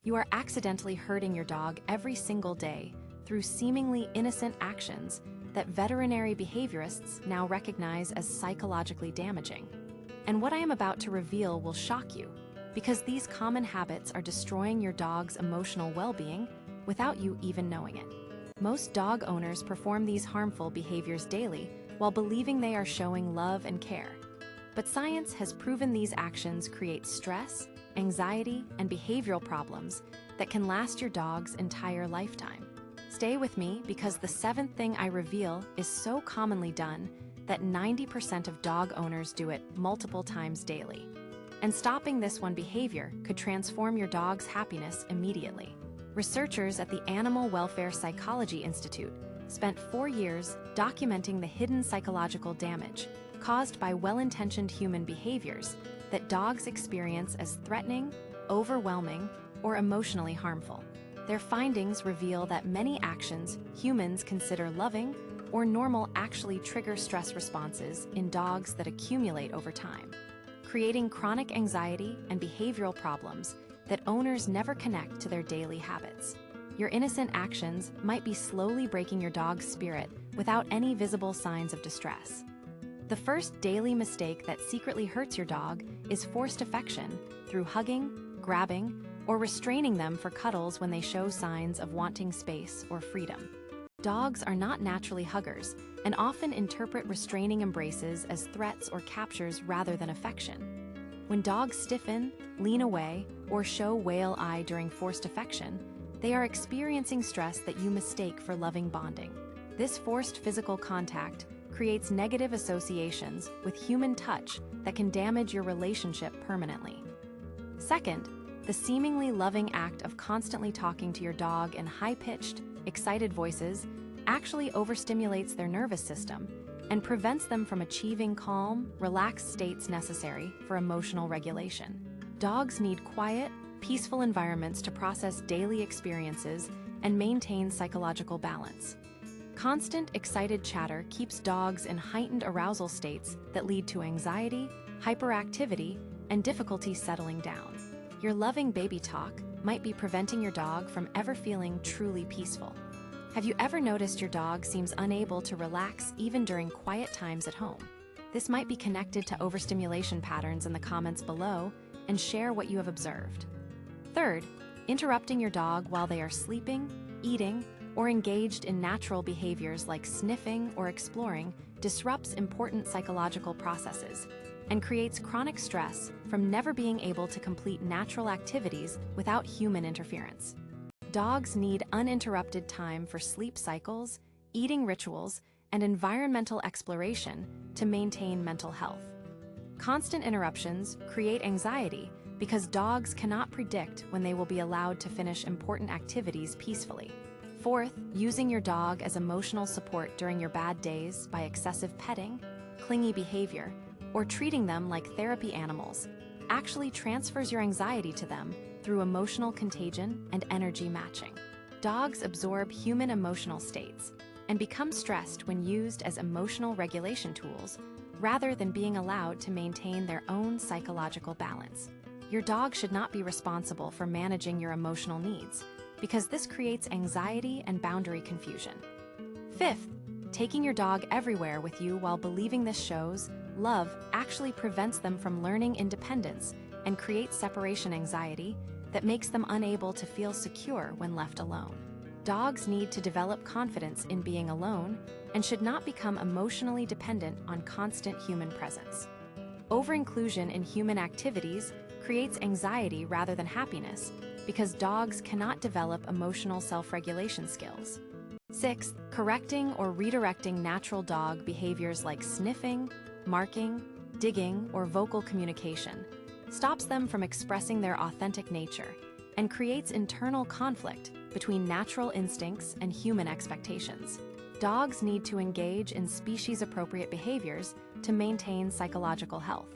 You are accidentally hurting your dog every single day through seemingly innocent actions that veterinary behaviorists now recognize as psychologically damaging. And what I am about to reveal will shock you, because these common habits are destroying your dog's emotional well-being without you even knowing it. Most dog owners perform these harmful behaviors daily while believing they are showing love and care. But science has proven these actions create stress, anxiety, and behavioral problems that can last your dog's entire lifetime. Stay with me, because the seventh thing I reveal is so commonly done that 90% of dog owners do it multiple times daily. And stopping this one behavior could transform your dog's happiness immediately. Researchers at the Animal Welfare Psychology Institute spent 4 years documenting the hidden psychological damage caused by well-intentioned human behaviors that dogs experience as threatening, overwhelming, or emotionally harmful. Their findings reveal that many actions humans consider loving or normal actually trigger stress responses in dogs that accumulate over time, creating chronic anxiety and behavioral problems that owners never connect to their daily habits. Your innocent actions might be slowly breaking your dog's spirit without any visible signs of distress. The first daily mistake that secretly hurts your dog is forced affection through hugging, grabbing, or restraining them for cuddles when they show signs of wanting space or freedom. Dogs are not naturally huggers and often interpret restraining embraces as threats or captures rather than affection. When dogs stiffen, lean away, or show whale eye during forced affection, they are experiencing stress that you mistake for loving bonding. This forced physical contact creates negative associations with human touch that can damage your relationship permanently. Second, the seemingly loving act of constantly talking to your dog in high-pitched, excited voices actually overstimulates their nervous system and prevents them from achieving calm, relaxed states necessary for emotional regulation. Dogs need quiet, peaceful environments to process daily experiences and maintain psychological balance. Constant, excited chatter keeps dogs in heightened arousal states that lead to anxiety, hyperactivity, and difficulty settling down. Your loving baby talk might be preventing your dog from ever feeling truly peaceful. Have you ever noticed your dog seems unable to relax even during quiet times at home? This might be connected to overstimulation patterns in the comments below, and share what you have observed. Third, interrupting your dog while they are sleeping, eating, or engaged in natural behaviors like sniffing or exploring disrupts important psychological processes and creates chronic stress from never being able to complete natural activities without human interference. Dogs need uninterrupted time for sleep cycles, eating rituals, and environmental exploration to maintain mental health. Constant interruptions create anxiety because dogs cannot predict when they will be allowed to finish important activities peacefully. Fourth, using your dog as emotional support during your bad days by excessive petting, clingy behavior, or treating them like therapy animals actually transfers your anxiety to them through emotional contagion and energy matching. Dogs absorb human emotional states and become stressed when used as emotional regulation tools rather than being allowed to maintain their own psychological balance. Your dog should not be responsible for managing your emotional needs, because this creates anxiety and boundary confusion. Fifth, taking your dog everywhere with you while believing this shows love actually prevents them from learning independence and creates separation anxiety that makes them unable to feel secure when left alone. Dogs need to develop confidence in being alone and should not become emotionally dependent on constant human presence. Over-inclusion in human activities creates anxiety rather than happiness because dogs cannot develop emotional self-regulation skills. Sixth, correcting or redirecting natural dog behaviors like sniffing, marking, digging, or vocal communication stops them from expressing their authentic nature and creates internal conflict between natural instincts and human expectations. Dogs need to engage in species-appropriate behaviors to maintain psychological health.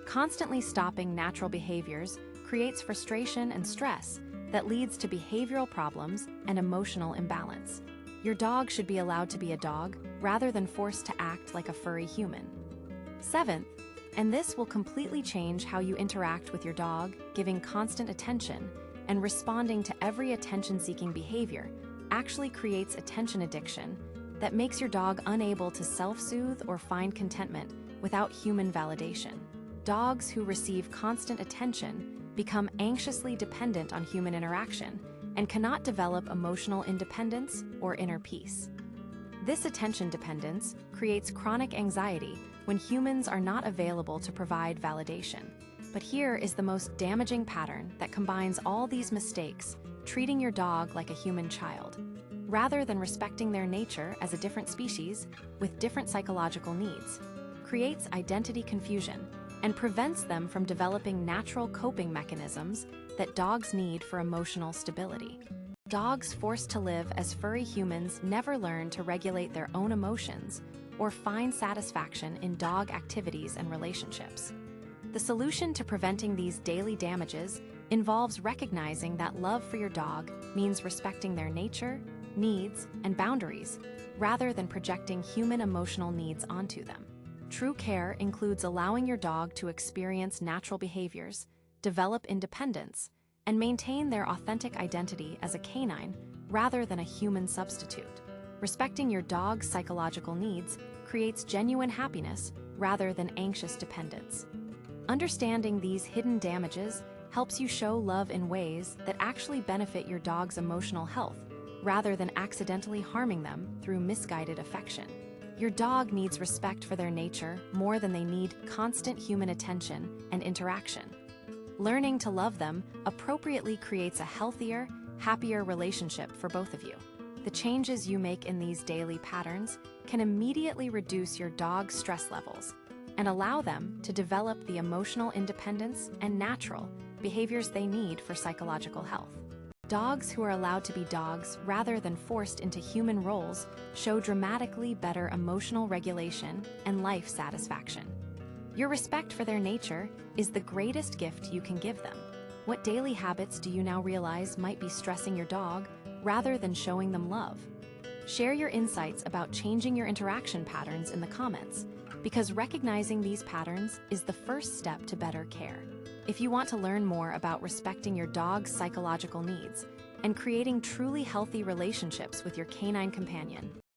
Constantly stopping natural behaviors creates frustration and stress that leads to behavioral problems and emotional imbalance. Your dog should be allowed to be a dog rather than forced to act like a furry human. Seventh, and this will completely change how you interact with your dog, giving constant attention and responding to every attention-seeking behavior actually creates attention addiction that makes your dog unable to self-soothe or find contentment without human validation. Dogs who receive constant attention become anxiously dependent on human interaction and cannot develop emotional independence or inner peace. This attention dependence creates chronic anxiety when humans are not available to provide validation. But here is the most damaging pattern that combines all these mistakes, treating your dog like a human child, rather than respecting their nature as a different species with different psychological needs, creates identity confusion and prevents them from developing natural coping mechanisms that dogs need for emotional stability. Dogs forced to live as furry humans never learn to regulate their own emotions or find satisfaction in dog activities and relationships. The solution to preventing these daily damages involves recognizing that love for your dog means respecting their nature, needs, and boundaries, rather than projecting human emotional needs onto them. True care includes allowing your dog to experience natural behaviors, develop independence, and maintain their authentic identity as a canine rather than a human substitute. Respecting your dog's psychological needs creates genuine happiness rather than anxious dependence. Understanding these hidden damages helps you show love in ways that actually benefit your dog's emotional health rather than accidentally harming them through misguided affection. Your dog needs respect for their nature more than they need constant human attention and interaction. Learning to love them appropriately creates a healthier, happier relationship for both of you. The changes you make in these daily patterns can immediately reduce your dog's stress levels and allow them to develop the emotional independence and natural behaviors they need for psychological health. Dogs who are allowed to be dogs rather than forced into human roles show dramatically better emotional regulation and life satisfaction. Your respect for their nature is the greatest gift you can give them. What daily habits do you now realize might be stressing your dog rather than showing them love? Share your insights about changing your interaction patterns in the comments, because recognizing these patterns is the first step to better care. If you want to learn more about respecting your dog's psychological needs and creating truly healthy relationships with your canine companion,